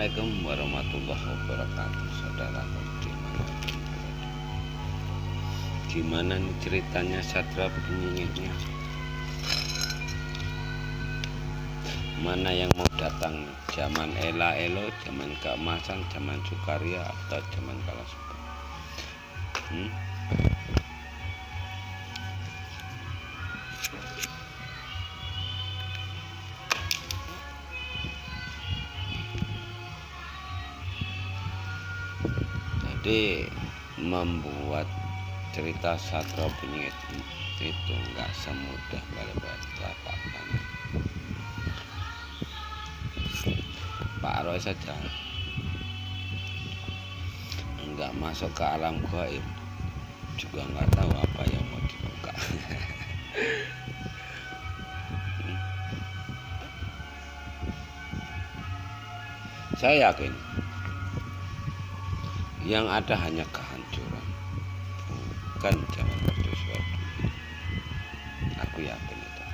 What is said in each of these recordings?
Assalamualaikum warahmatullahi wabarakatuh. Saudara gimana nih ceritanya Satria penyingitnya? Mana yang mau datang? Zaman Ela Elo, zaman keemasan, zaman Sukaria, atau zaman kalah suka? Jadi membuat cerita Satria Penyingit itu nggak semudah balik telapak tangan Pak Roy saja nggak masuk ke alam gaib, juga nggak tahu apa yang mau dibuka. Saya yakin yang ada hanya kehancuran, bukan zaman mercusuar. Aku yakin itu.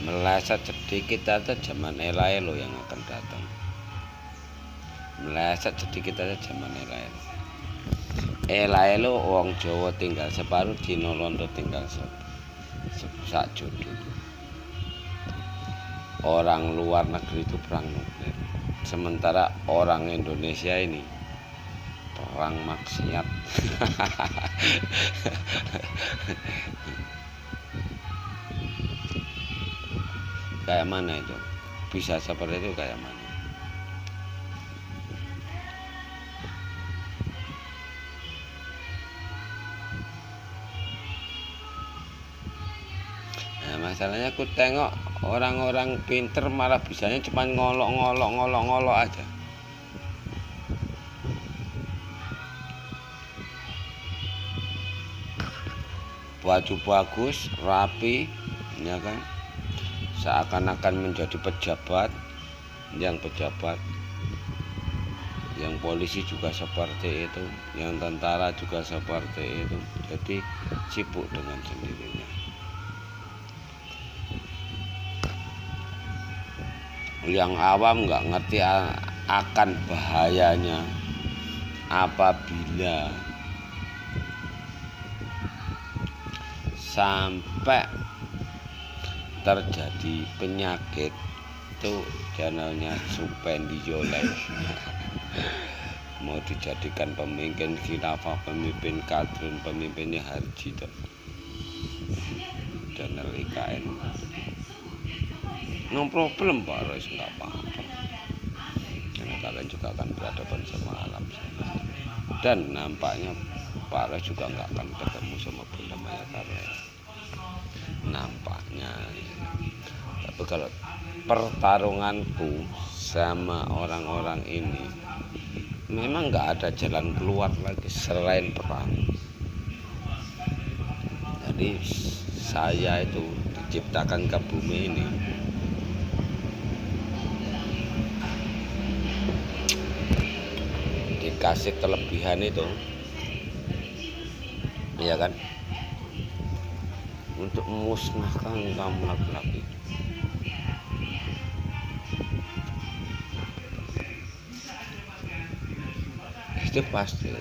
Meleset sedikit aja zaman Ela Elo yang akan datang. Meleset sedikit aja zaman Ela Elo. Ela Elo wong Jawa tinggal separuh, Cina Londo tinggal sak jodoh. Orang luar negeri itu perang nuklir, sementara orang Indonesia ini perang maksiat. Kayak mana itu? Bisa seperti itu kayak mana? Nah, masalahnya aku tengok orang-orang pinter malah bisanya cuma ngolok aja. Baju bagus, rapi, ya kan? Seakan-akan menjadi pejabat, yang polisi juga seperti itu, yang tentara juga seperti itu. Jadi sibuk dengan sendirinya. Yang awam nggak ngerti akan bahayanya apabila sampai terjadi penyakit itu, channelnya Supendijolek mau dijadikan pemimpin khilafah, pemimpin kadrun, pemimpinnya Harji itu channel IKN. No problem Pak Roy, nggak apa-apa, karena kalian juga akan berhadapan sama alam sana. Dan nampaknya Pak Roy juga nggak akan ketemu sama Bunda Maya Karya nampaknya. Tapi kalau pertarunganku sama orang-orang ini, memang nggak ada jalan keluar lagi selain perang. Jadi saya itu diciptakan ke bumi ini dikasih kelebihan itu, ya kan, untuk memusnahkan kaum laki-laki. Itu pasti.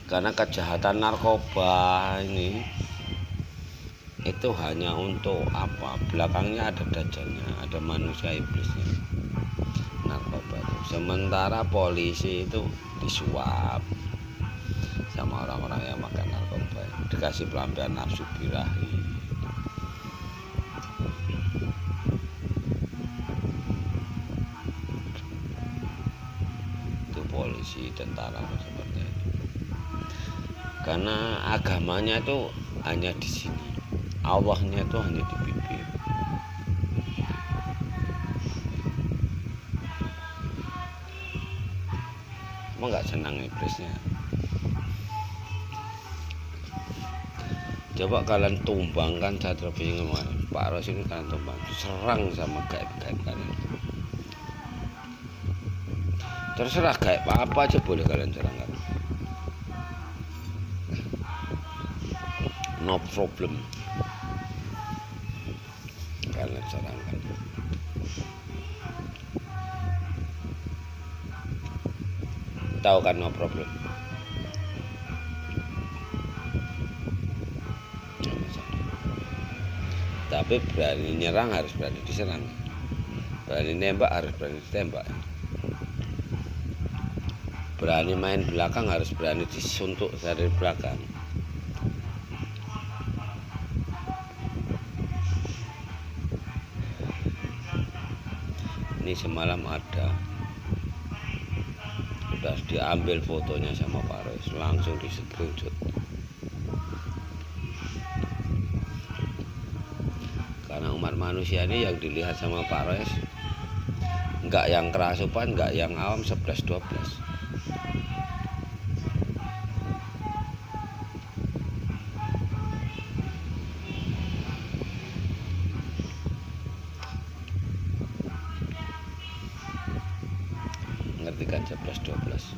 Karena kejahatan narkoba ini itu hanya untuk apa? Belakangnya ada dajjalnya, ada manusia iblisnya. Narkoba itu. Sementara polisi itu disuap sama orang-orang yang makan narkoba, dikasih pelampiasan nafsu birahi. Itu polisi, tentara seperti itu. Karena agamanya itu hanya di sini, Allahnya itu hanya di bibir. Mau nggak senang iblisnya. Coba kalian tumbangkan Satrio Piningit Pak Ros ini, kalian tumbang, serang sama gaib-gaib kalian. Terserah gaib apa aja boleh kalian serangkan, no problem, kalian serangkan. Tahu kan, no problem. Tapi berani nyerang harus berani diserang, berani nembak harus berani ditembak, berani main belakang harus berani disuntuk dari belakang. Ini semalam ada, udah diambil fotonya sama Pak Ros, langsung di screenshot. Karena umat manusia ini yang dilihat sama Pak Ros nggak yang kerasupan, nggak yang awam 11-12. Ngerti kan 11-12?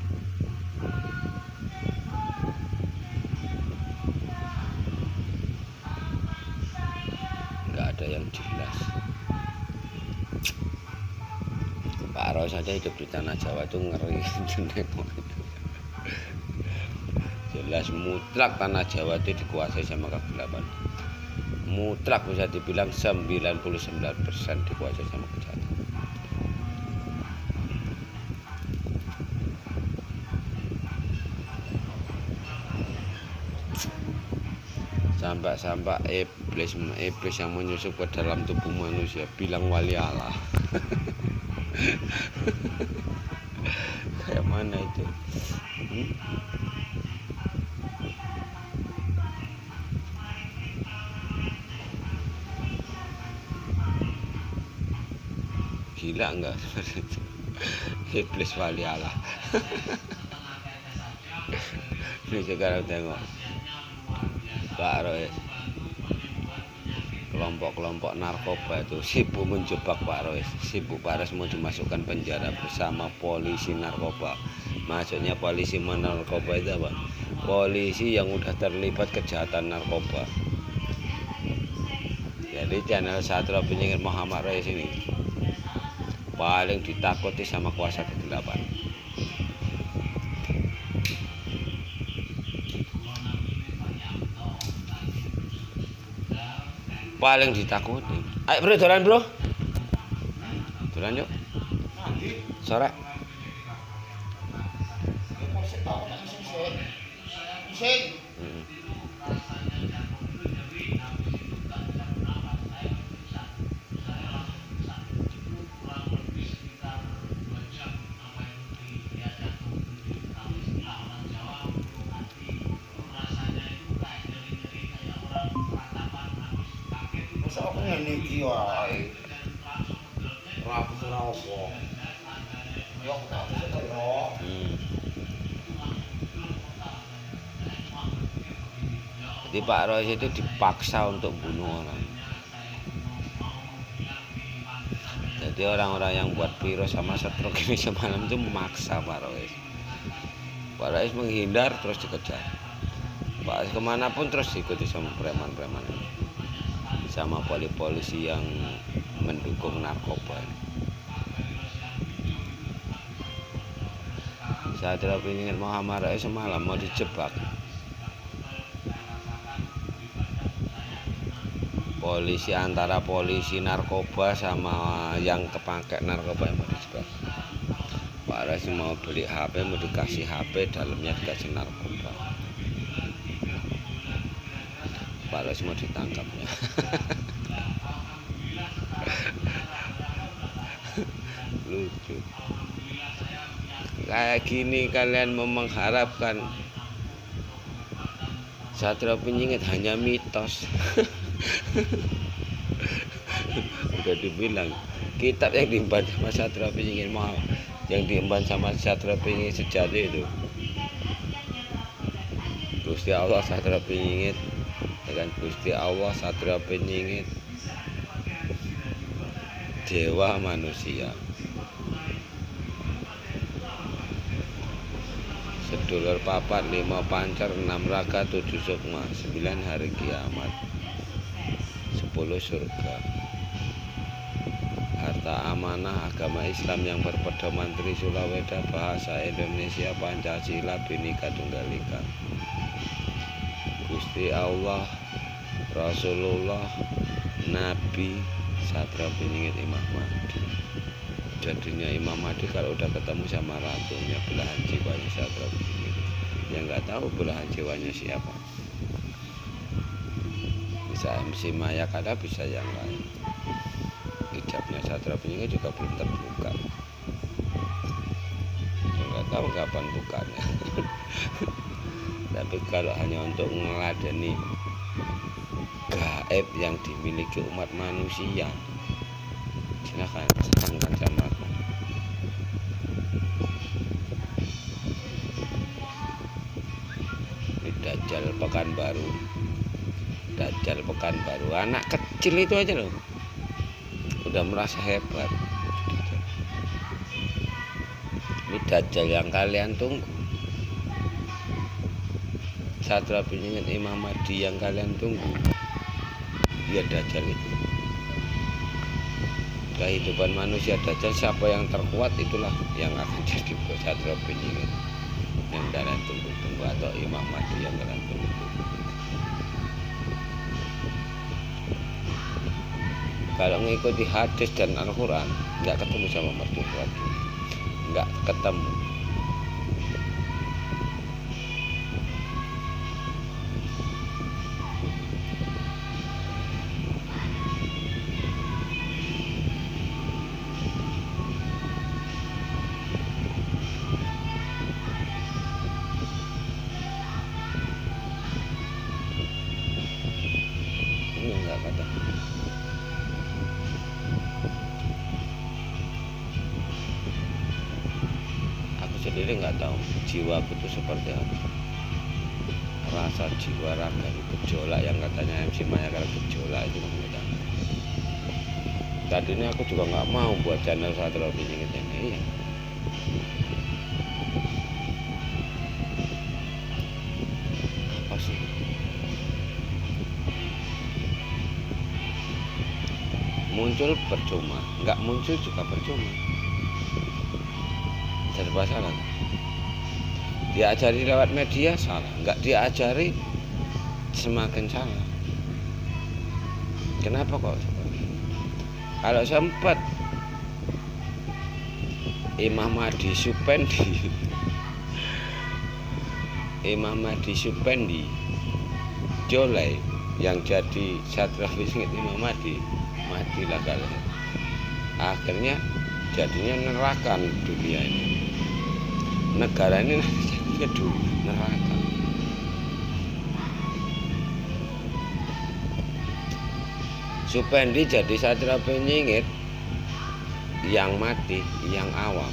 Nggak ada yang jelas. Pak Ros saja hidup di tanah Jawa itu ngeri. Jelas mutlak tanah Jawa itu dikuasai sama kegelapan. Mutlak bisa dibilang 99% dikuasai sama kejahatan. Sampai iblis yang menyusup ke dalam tubuh manusia bilang wali Allah. Kayak mana itu? Gila enggak seperti itu? Iblis wali Allah. Ini sekarang tengok Pak Ros, kelompok-kelompok narkoba itu sibuk menjebak Pak Ros, sibuk Pak Ros mau dimasukkan penjara bersama polisi narkoba. Maksudnya polisi narkoba itu apa? Polisi yang udah terlibat kejahatan narkoba. Jadi channel Satrio Piningit Muhammad Rais ini paling ditakuti sama kuasa kegelapan. Paling ditakuti. Ayo bro, dolan bro. Dolan yuk. Sore. Aku ngene iki wae. Rabu ora apa. Yo aku tak bisa yo. Jadi Pak Ros itu dipaksa untuk bunuh orang. Jadi orang-orang yang buat piro sama Satrio ini semalam itu memaksa Pak Ros. Pak Ros menghindar terus dikejar. Pak Ros kemanapun terus diikuti sama preman-preman ini, sama polisi yang mendukung narkoba ini. Satrio Piningit Muhammad Rais semalam mau dijebak polisi, antara polisi narkoba sama yang kepakai narkoba yang mau dijebak. Pak Rais mau beli HP, mau dikasih HP, dalamnya dikasih narkoba. Pak Rais mau ditangkapnya. Lucu. Kayak gini kalian mau mengharapkan Satrio Piningit hanya mitos. Udah dibilang kitab yang dibaca sama Satrio Piningit yang diemban sama Satria Pingit sejati itu. Gusti Allah Satria Pingit dengan Gusti Allah Satria Pingit dewa manusia. Sedulur papat 5 pancar 6 raga 7 sukma 9 hari kiamat 10 surga. Harta amanah agama Islam yang berpedoman Trisula Weda, bahasa Indonesia Pancasila Bhinneka Tunggal Ika. Gusti Allah, Rasulullah, Nabi, Satria Pingit Imam Mahdi. Jadinya Imam Mahdi kalau udah ketemu sama ratunya, belahan jiwanya Satria Pingit. Yang nggak tahu belahan jiwanya siapa. Bisa MC Maya kada, bisa yang lain. Hijabnya Satria Pingit juga belum terbuka. Nggak tahu kapan bukanya. Tapi kalau hanya untuk meladeni gaib yang dimiliki umat manusia, silakan serahkan sama aku. Ini Dajjal Pekanbaru. Dajjal Pekanbaru, anak kecil itu aja loh udah merasa hebat. Ini Dajjal yang kalian tunggu, Satria Pingit Imam Mahdi yang kalian tunggu. Dia Dajjal itu. Kehidupan manusia Dajjal, siapa yang terkuat itulah yang akan jadi Satria Pingit yang kalian tunggu-tunggu, atau Imam Mahdi yang kalian tunggu-tunggu. Kalau mengikuti hadis dan Al-Quran, nggak ketemu sama mertua, nggak ketemu. Ini nggak ketemu. Sendiri nggak tahu jiwaku itu seperti apa, rasa jiwa raga gejolak yang katanya MC Maya kalau gejolak itu namanya. Tadinya aku juga nggak mau buat channel Satria Pingit ini. Iya. Apa sih? Muncul percuma, nggak muncul juga percuma. Serba salah. Diajari lewat media salah, nggak diajari semakin salah. Kenapa kok seperti itu? Kalau sempat Imam Mahdi Supendi Imam Mahdi Supendi Jolai yang jadi Satria Pingit Imam Mahdi, matilah kalian. Akhirnya jadinya neraka dunia ini. Negara ini jadinya neraka. Supendi jadi Satria Pingit yang mati, yang awam,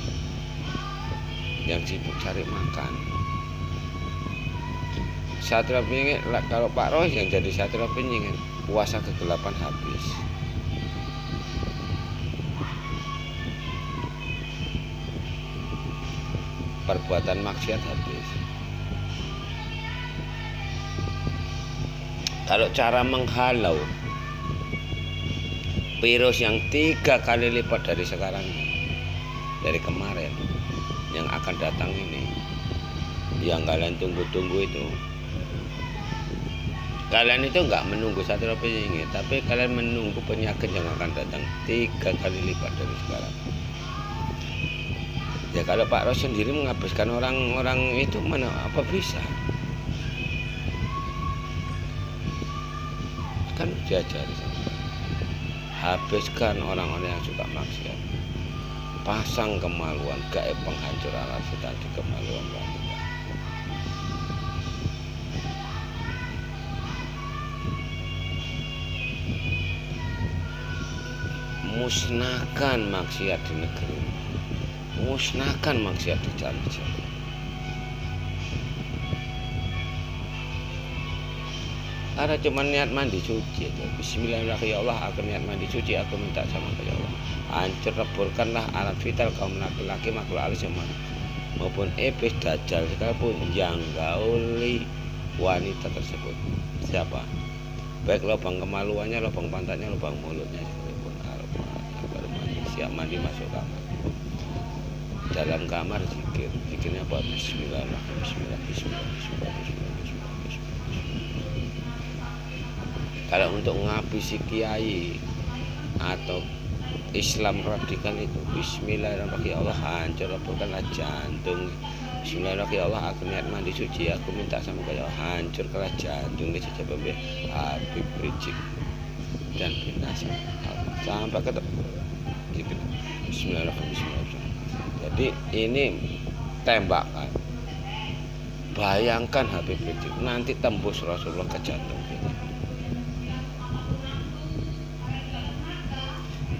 yang sibuk cari makan. Satria Pingit, kalau Pak Roy yang jadi Satria Pingit, puasa kegelapan habis. Perbuatan maksiat habis. Kalau cara menghalau virus yang 3 kali lipat dari sekarang, dari kemarin, yang akan datang ini, yang kalian tunggu-tunggu itu, kalian itu nggak menunggu Satria Pingit, tapi kalian menunggu penyakit yang akan datang 3 kali lipat dari sekarang. Ya kalau Pak Ros sendiri menghabiskan orang-orang itu, mana apa bisa? Kan diajari sama. Habiskan orang-orang yang suka maksiat. Pasang kemaluan, gaib penghancur alam tadi, kemaluan wanita. Musnahkan maksiat di negeri. musnahkan maksiat di jalan. Ada cuma niat mandi suci aja. Bismillahirrahmanirrahim. Ya Allah, aku niat mandi suci, aku minta sama ya Allah. Hancur leburkanlah alat vital kaum laki-laki makhluk alis maupun iblis dajjal sekalipun yang gauli wanita tersebut. Siapa? Baik lubang kemaluannya, lubang pantatnya, lubang mulutnya sekalipun. Baru mandi, siap mandi masuk kamar. Dalam kamar zikir. Zikirnya apa? Bismillahirrahmanirrahim. Bismillahirrahmanirrahim. Kalau untuk ngabisi kiai atau Islam radikal itu bismillahirrahmanirrahim, ya Allah hancur leburkanlah jantung. Bismillahirrahmanirrahim, ya Allah aku niat mandi suci, aku minta sama kau, ya Allah hancurkanlah jantung saja Bapak Habib Rizik dan binasa sampai ketemu gitu. Bismillahirrahmanirrahim. Jadi ini tembakan. Bayangkan Habib Rizik nanti tembus Rasulullah ke jantung kita.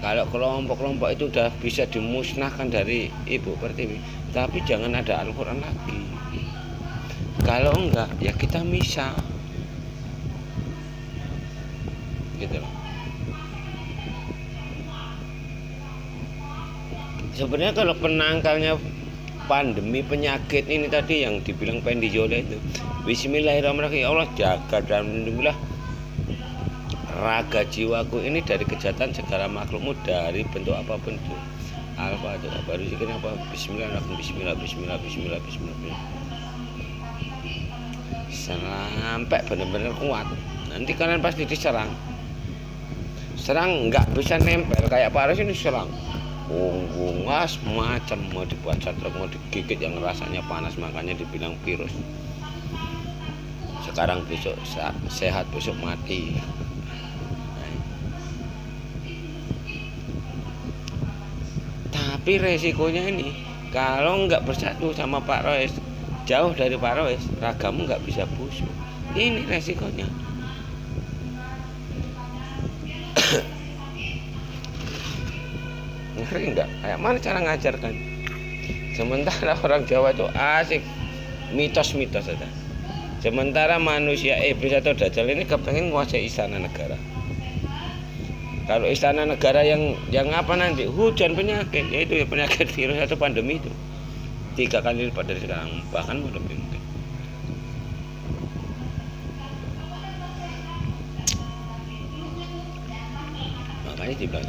Kalau kelompok-kelompok itu udah bisa dimusnahkan dari Ibu Pertiwi, tapi jangan ada Al-Quran lagi. Kalau enggak, ya kita misah. Gitu loh. Sebenarnya kalau penangkalnya pandemi penyakit ini tadi yang dibilang Pendi Jole itu, bismillahirrahmanirrahim, ya Allah jaga dan lindungilah raga jiwaku ini dari kejahatan segala makhlukmu dari bentuk apapun itu. Al-Fatihah. Baru zikirnya apa? Bismillahirrahmanirrahim. Bismillah. Sampai benar-benar kuat. Nanti kalian pasti diserang. Serang nggak bisa nempel kayak Pak Aris ini serang. Ngas macam mau dibuat catrok, mau digigit yang rasanya panas, makanya dibilang virus. Sekarang besok sehat, besok mati. Tapi resikonya ini kalau nggak bersatu sama Pak Rois, jauh dari Pak Rois, ragamu nggak bisa busuk. Ini resikonya. Ngeri nggak? Kayak mana cara ngajarkan? Sementara orang Jawa itu asik mitos-mitos saja. Sementara manusia iblis atau dajjal ini kepengen menguasai istana negara. Kalau istana negara yang apa nanti hujan penyakit, yaitu ya penyakit virus atau pandemi itu 3 kali lipat dari sekarang, bahkan mau lebih mungkin. Makanya dibilang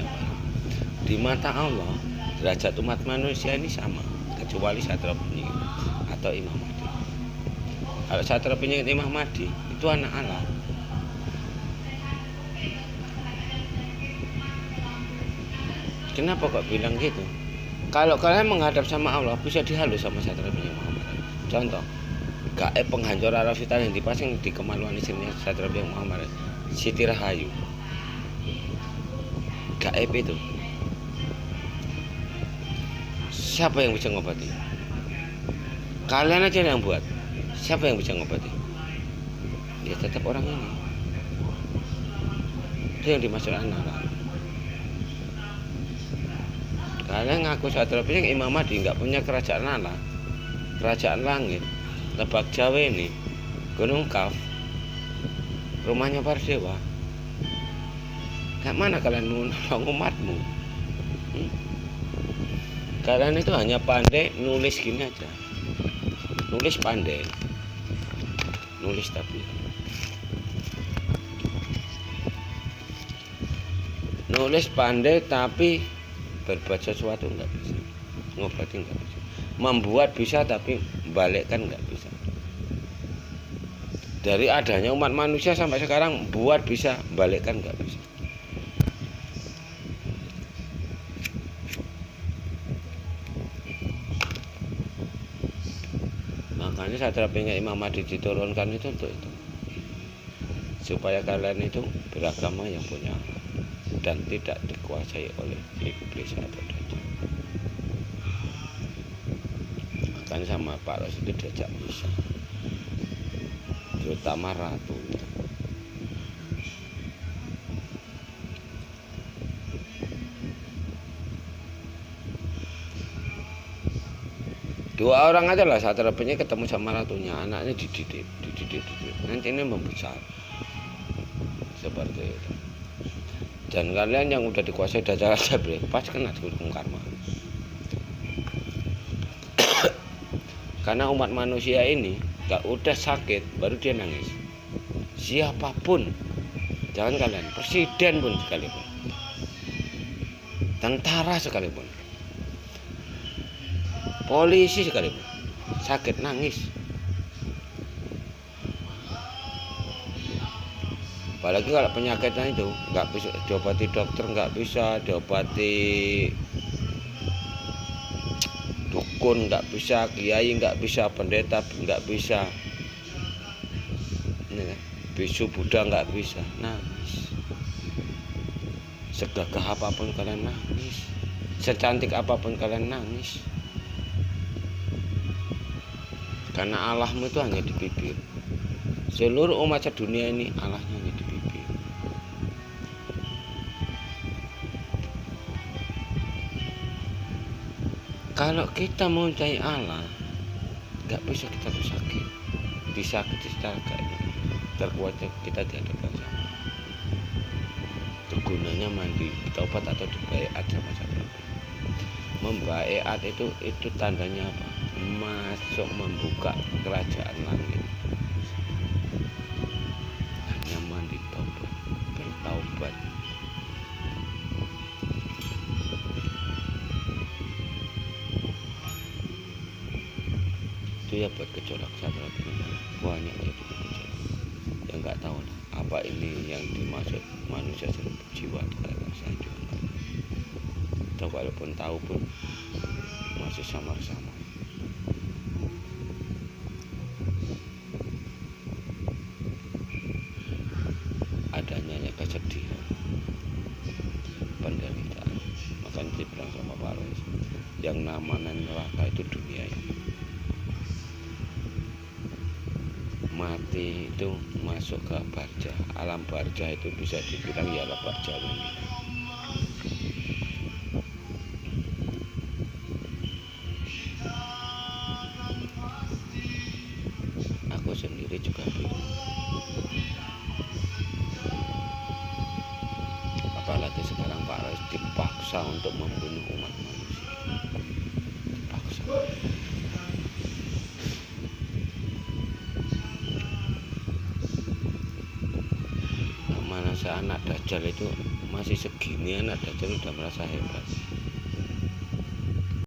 di mata Allah derajat umat manusia ini sama, kecuali Satria Penyingit atau Imam Mahdi. Kalau Satria Penyingit Imam Mahdi itu anak Allah. Kenapa kok bilang gitu? Kalau kalian menghadap sama Allah bisa dihalus sama Satria Penyingit Muhammad. Contoh, gaib penghancur arah vital yang dipasang di kemaluan istrinya Satria Penyingit Muhammad, Siti Rahayu. Gaib itu siapa yang bisa ngobati? Kalian aja yang buat. Siapa yang bisa ngobati? Ya tetap orang ini. Itu yang dimaksud anak. Kalian ngaku Satria Penyingit Imam Mahdi nggak punya kerajaan Allah, kerajaan langit, Lebak Jawa ini, Gunung Kaf, rumahnya para dewa. Kayak mana kalian mau nolong umatmu? Kalian itu hanya pandai nulis gini aja, nulis pandai, nulis tapi nulis pandai tapi berbuat sesuatu nggak bisa, ngobati nggak bisa, membuat bisa tapi balikkan nggak bisa. Dari adanya umat manusia sampai sekarang buat bisa, balikkan nggak bisa. Makanya Satria Penyingit Imam Mahdi diturunkan itu untuk itu, supaya kalian itu beragama yang punya Allah dan tidak dikuasai oleh iblis atau dajjal. Makanya sama Pak Ros itu diajak bisa, terutama ratunya. 2 orang aja lah satrapinya ketemu sama ratunya, anaknya dididik. Nanti ini membesar. Seperti itu. Dan kalian yang udah dikuasai dajjal pasti kena hukum karma. Karena umat manusia ini gak udah sakit baru dia nangis. Siapapun, jangan kalian, presiden pun sekalipun, tentara sekalipun, polisi sekalipun, sakit nangis. Apalagi kalau penyakitnya itu nggak bisa diobati dokter, nggak bisa diobati dukun, nggak bisa kiai, nggak bisa pendeta, nggak bisa bisu Buddha, nggak bisa. Nangis. Segagah apapun kalian nangis, secantik apapun kalian nangis. Karena Allahmu itu hanya di bibir. Seluruh umat sedunia ini Allahnya hanya di bibir. Kalau kita mau mencari Allah, nggak bisa kita tuh sakit, disakiti secara terkuat kita dihadapkan sama. Itu gunanya mandi, taubat atau dibaiat sama sahabat. Membaiat itu tandanya apa? Masuk membuka kerajaan langit. Hanya mandi taubat, bertaubat. Itu ya buat gejolak sahabat. Banyak jadi gejolak. Yang nggak tahu apa ini yang dimaksud manusia jiwa saya juga nggak. Atau walaupun tahu pun masih samar-samar. Adanya kesedihan, penderitaan. Makanya dibilang sama Pak Rois, yang namanya neraka itu dunia ini. Mati itu masuk ke barja. Alam barja itu bisa dibilang ya alam barja ini. Aku sendiri juga bingung. Apalagi sekarang Pak Rois dipaksa untuk membunuh umat manusia. Dipaksa. Mana anak Dajjal itu masih segini, anak Dajjal udah merasa hebat.